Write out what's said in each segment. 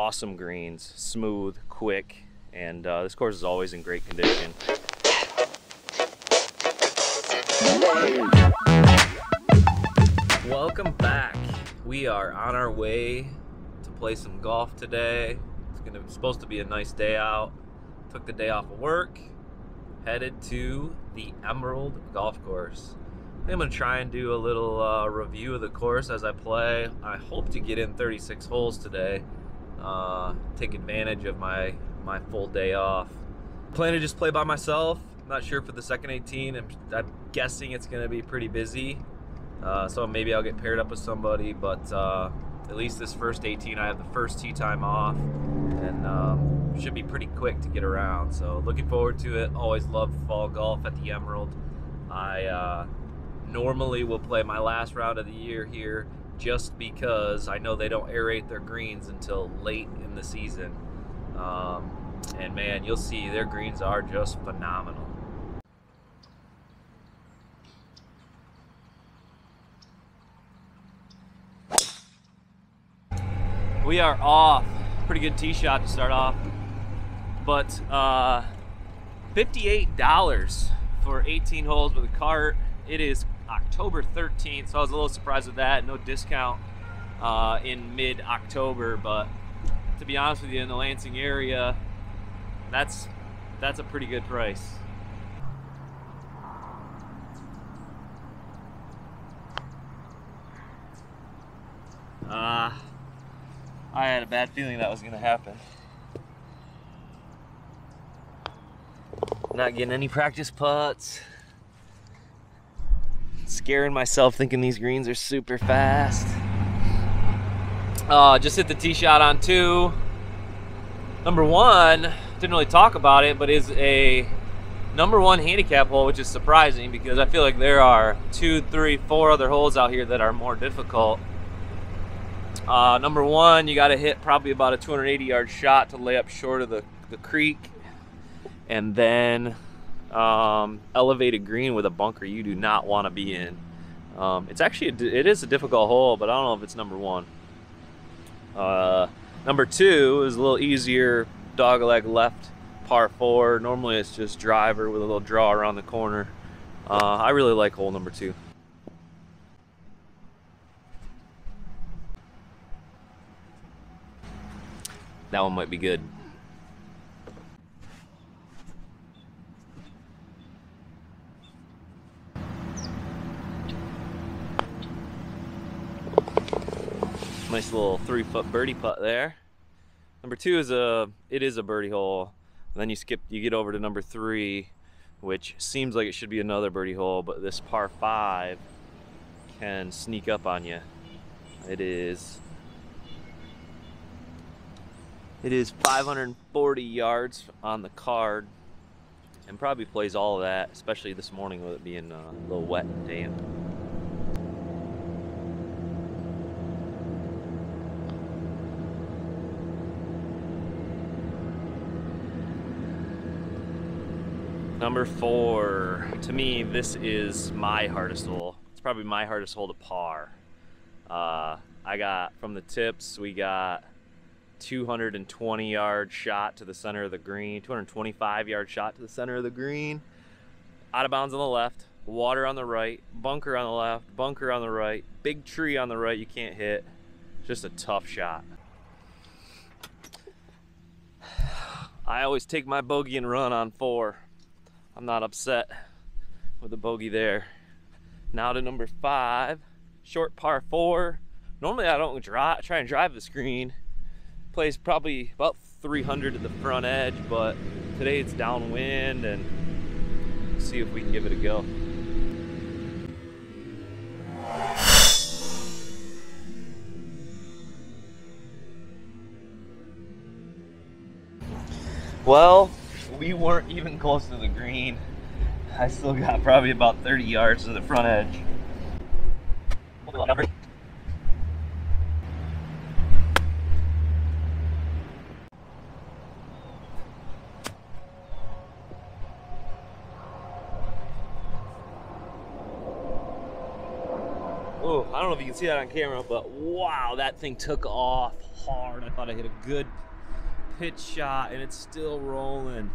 awesome greens, smooth, quick, and this course is always in great condition. Welcome back. We are on our way to play some golf today. It's supposed to be a nice day out. Took the day off of work, headed to the Emerald golf course. I'm going to try and do a little review of the course as I play. I hope to get in 36 holes today. Take advantage of my full day off. Plan to just play by myself. Not sure for the second 18. I'm guessing it's going to be pretty busy. So maybe I'll get paired up with somebody, but at least this first 18 I have the first tee time off, and should be pretty quick to get around. So looking forward to it. Always loved fall golf at the Emerald. I normally will play my last round of the year here just because I know they don't aerate their greens until late in the season. And man, you'll see their greens are just phenomenal. We are off. Pretty good tee shot to start off. But $58 for 18 holes with a cart. It is October 13th, so I was a little surprised with that. No discount in mid-October, but to be honest with you, in the Lansing area, that's a pretty good price. I had a bad feeling that was going to happen. Not getting any practice putts. Scaring myself thinking these greens are super fast. Just hit the tee shot on 2. Number 1, didn't really talk about it, but is a number 1 handicap hole, which is surprising because I feel like there are 2, 3, 4 other holes out here that are more difficult. Number 1, you got to hit probably about a 280-yard shot to lay up short of the creek, and then elevated green with a bunker you do not want to be in. It is a difficult hole, but I don't know if it's number 1. Number 2 is a little easier, dogleg left par 4. Normally it's just driver with a little draw around the corner. I really like hole number 2. That one might be good. Nice little 3-foot birdie putt there. Number 2 is a birdie hole. And then you get over to number 3, which seems like it should be another birdie hole, but this par 5 can sneak up on you. It is 540 yards on the card, and probably plays all of that, especially this morning with it being a little wet and damp. Number 4, to me, this is my hardest hole. It's probably my hardest hole to par. I got, from the tips, we got 220-yard shot to the center of the green, 225-yard shot to the center of the green, out of bounds on the left, water on the right, bunker on the left, bunker on the right, big tree on the right you can't hit. Just a tough shot. I always take my bogey and run on 4. I'm not upset with the bogey there. Now to number 5, short par 4. Normally I don't try and drive the green. Plays probably about 300 to the front edge, but today it's downwind, and see if we can give it a go. Well, we weren't even close to the green. I still got probably about 30 yards to the front edge. Oh, I don't know if you can see that on camera, but wow, that thing took off hard. I thought I hit a good pitch shot, and it's still rolling.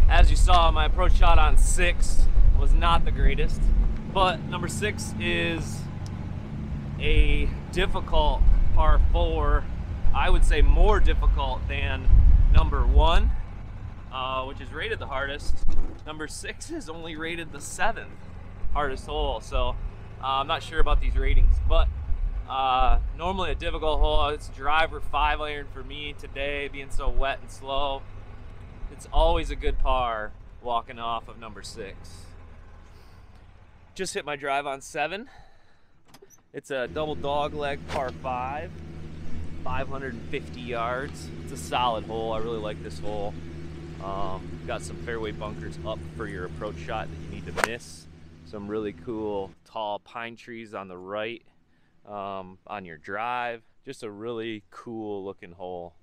As you saw, my approach shot on 6 was not the greatest, but number 6 is a difficult par 4. I would say more difficult than number 1, which is rated the hardest. Number 6 is only rated the 7th hardest hole, so I'm not sure about these ratings, but normally a difficult hole. It's driver 5-iron for me today, being so wet and slow. It's always a good par walking off of number 6. Just hit my drive on 7. It's a double dog leg par 5, 550 yards. It's a solid hole. I really like this hole. Got some fairway bunkers up for your approach shot that you need to miss. Some really cool tall pine trees on the right on your drive. Just a really cool looking hole.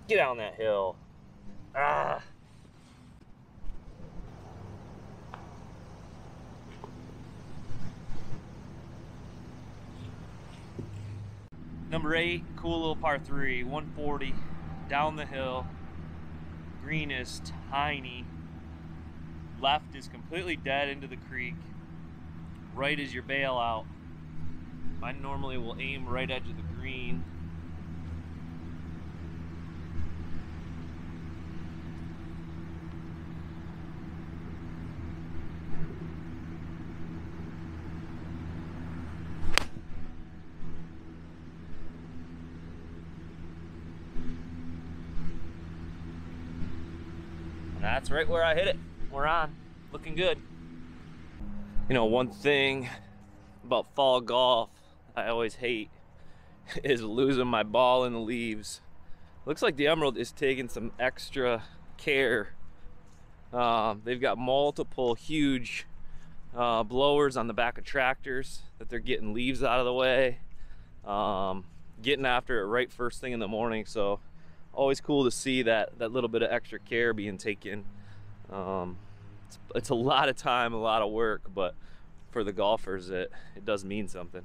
Get down that hill. Ah. Number 8, cool little par 3, 140, down the hill. Green is tiny. Left is completely dead into the creek. Right is your bailout. I normally will aim right edge of the green. That's right where I hit it. We're on. Looking good. You know, one thing about fall golf I always hate is losing my ball in the leaves. Looks like the Emerald is taking some extra care. They've got multiple huge blowers on the back of tractors that they're getting leaves out of the way. Getting after it right first thing in the morning. So always cool to see that little bit of extra care being taken. It's a lot of time, a lot of work, but for the golfers it does mean something.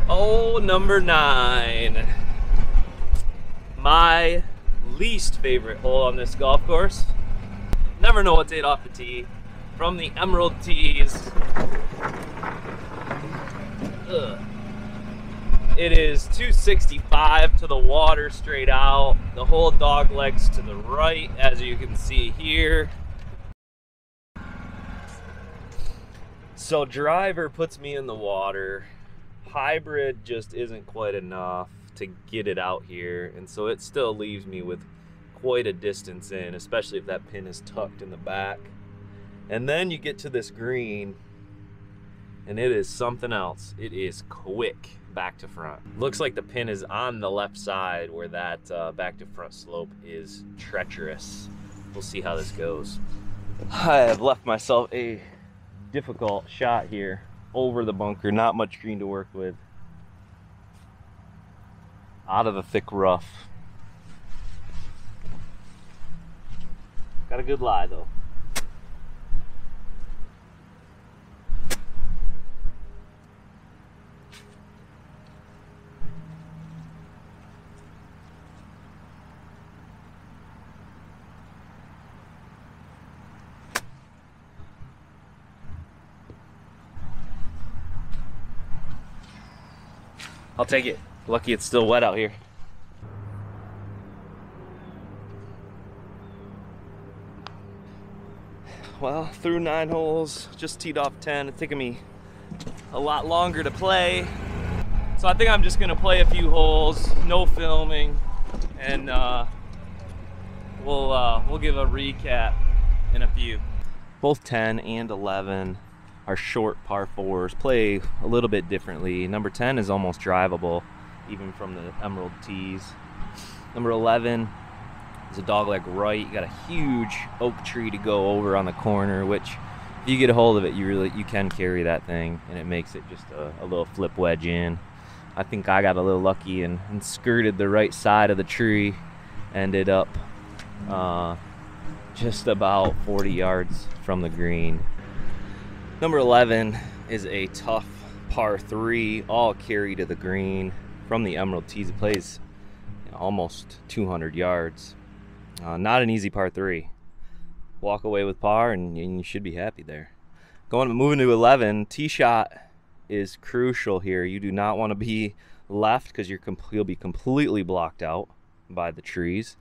Oh, number 9. My least favorite hole on this golf course. Never know what's 8 off the tee. From the Emerald tees. Ugh. It is 265 to the water straight out. The whole dog legs to the right, as you can see here. So driver puts me in the water. Hybrid just isn't quite enough to get it out here, and so it still leaves me with quite a distance in, especially if that pin is tucked in the back. And then you get to this green, and it is something else. It is quick back to front. Looks like the pin is on the left side where that back to front slope is treacherous. We'll see how this goes. I have left myself a difficult shot here over the bunker. Not much green to work with. Out of the thick rough. Got a good lie though. I'll take it. Lucky it's still wet out here. Well, through 9 holes, just teed off 10. It's taking me a lot longer to play. So I think I'm just gonna play a few holes, no filming, and we'll give a recap in a few. Both 10 and 11 are short par 4s, play a little bit differently. Number 10 is almost drivable, even from the Emerald tees. Number 11 is a dogleg right. You got a huge oak tree to go over on the corner, which if you get a hold of it, you can carry that thing, and it makes it just a little flip wedge in. I think I got a little lucky and skirted the right side of the tree. Ended up just about 40 yards from the green. Number 11 is a tough par 3, all carry to the green from the Emerald Tees. It plays almost 200 yards. Not an easy par 3. Walk away with par and you should be happy there. Moving to 11, tee shot is crucial here. You do not want to be left because you'll be completely blocked out by the trees.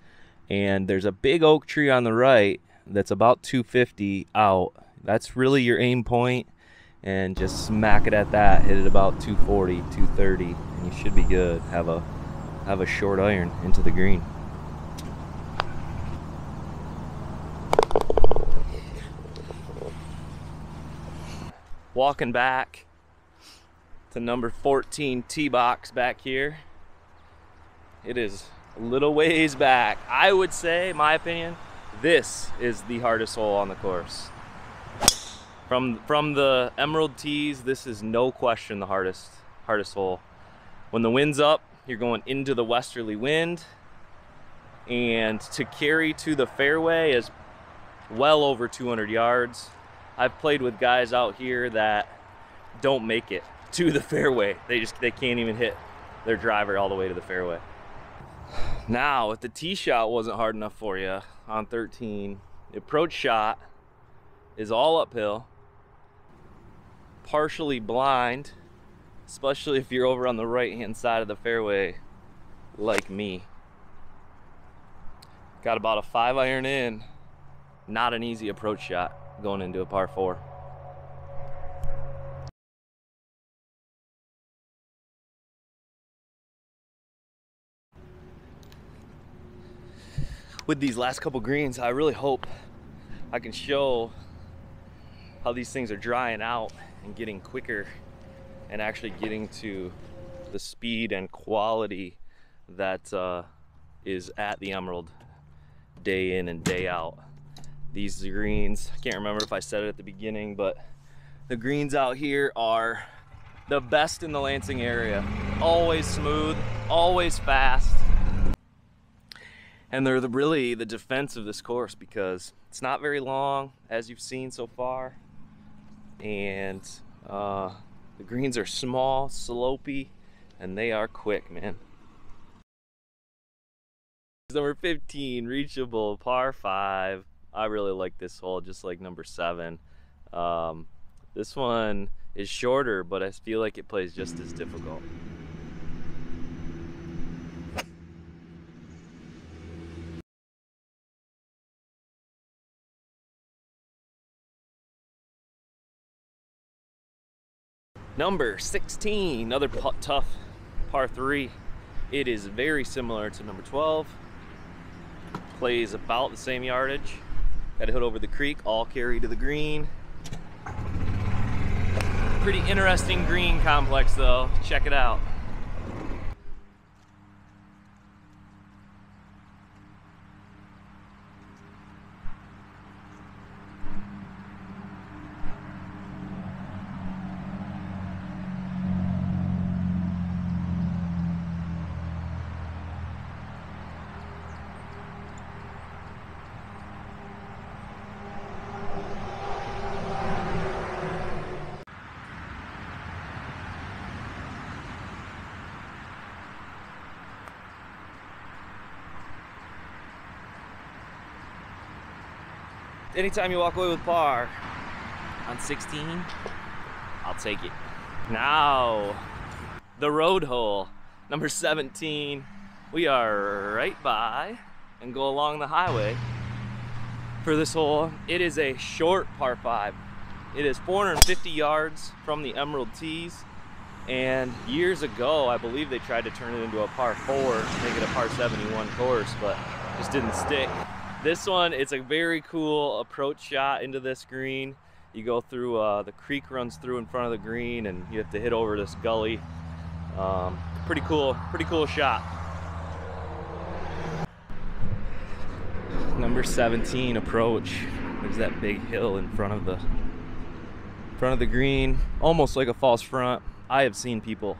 And there's a big oak tree on the right that's about 250 out. That's really your aim point, and just smack it at that. Hit it about 240, 230, and you should be good. Have a short iron into the green. Walking back to number 14 tee box back here. It is a little ways back. I would say, my opinion, this is the hardest hole on the course. From the Emerald Tees, this is no question the hardest hole. When the wind's up, you're going into the westerly wind, and to carry to the fairway is well over 200 yards. I've played with guys out here that don't make it to the fairway. They can't even hit their driver all the way to the fairway. Now, if the tee shot wasn't hard enough for you on 13, the approach shot is all uphill, partially blind, especially if you're over on the right-hand side of the fairway like me. Got about a 5 iron in. Not an easy approach shot going into a par 4. With these last couple greens, I really hope I can show how these things are drying out and getting quicker, and actually getting to the speed and quality that is at the Emerald day in and day out. These greens, I can't remember if I said it at the beginning, but the greens out here are the best in the Lansing area. Always smooth, always fast. And they're really the defense of this course, because it's not very long, as you've seen so far. And the greens are small, slopey, and they are quick, man. Number 15, reachable, par 5. I really like this hole, just like number 7. This one is shorter, but I feel like it plays just as difficult. Number 16, another tough par 3. It is very similar to number 12. Plays about the same yardage. Got to hit over the creek, all carry to the green. Pretty interesting green complex though. Check it out. Anytime you walk away with par on 16, I'll take it. Now, the road hole, number 17. We are right by and go along the highway for this hole. It is a short par 5. It is 450 yards from the Emerald Tees. And years ago, I believe they tried to turn it into a par 4, make it a par 71 course, but just didn't stick. This one, it's a very cool approach shot into this green. You go through, the creek runs through in front of the green, and you have to hit over this gully. Pretty cool shot. Number 17 approach. There's that big hill in front of the green, almost like a false front. I have seen people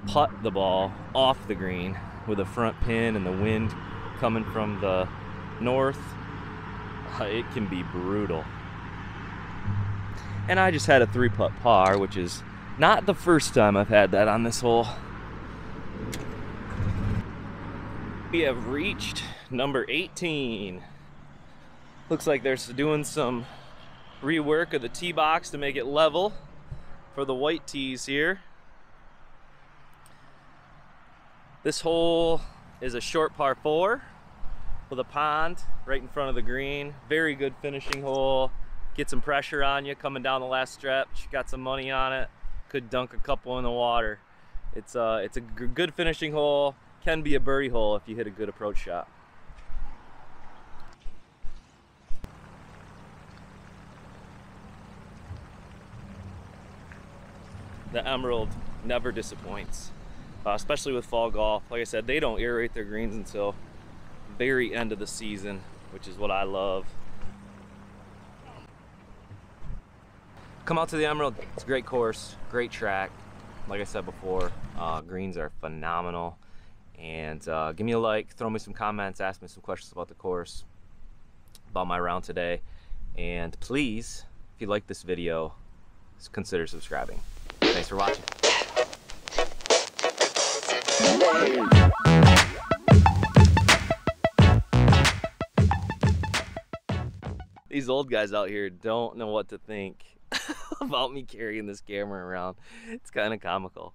putt the ball off the green with a front pin and the wind coming from the north. It can be brutal. And I just had a 3-putt par, which is not the first time I've had that on this hole. We have reached number 18. Looks like they're doing some rework of the tee box to make it level for the white tees here. This hole is a short par 4 with a pond right in front of the green. Very good finishing hole. Get some pressure on you coming down the last stretch. Got some money on it. Could dunk a couple in the water. It's a good finishing hole. Can be a birdie hole if you hit a good approach shot. The Emerald never disappoints, especially with fall golf. Like I said, they don't aerate their greens until very end of the season, which is what I love. Come out to the Emerald. It's a great course, great track. Like I said before, greens are phenomenal. And give me a like, throw me some comments, ask me some questions about the course, about my round today. And please, if you like this video, consider subscribing. Thanks for watching. These old guys out here don't know what to think about me carrying this camera around. It's kind of comical.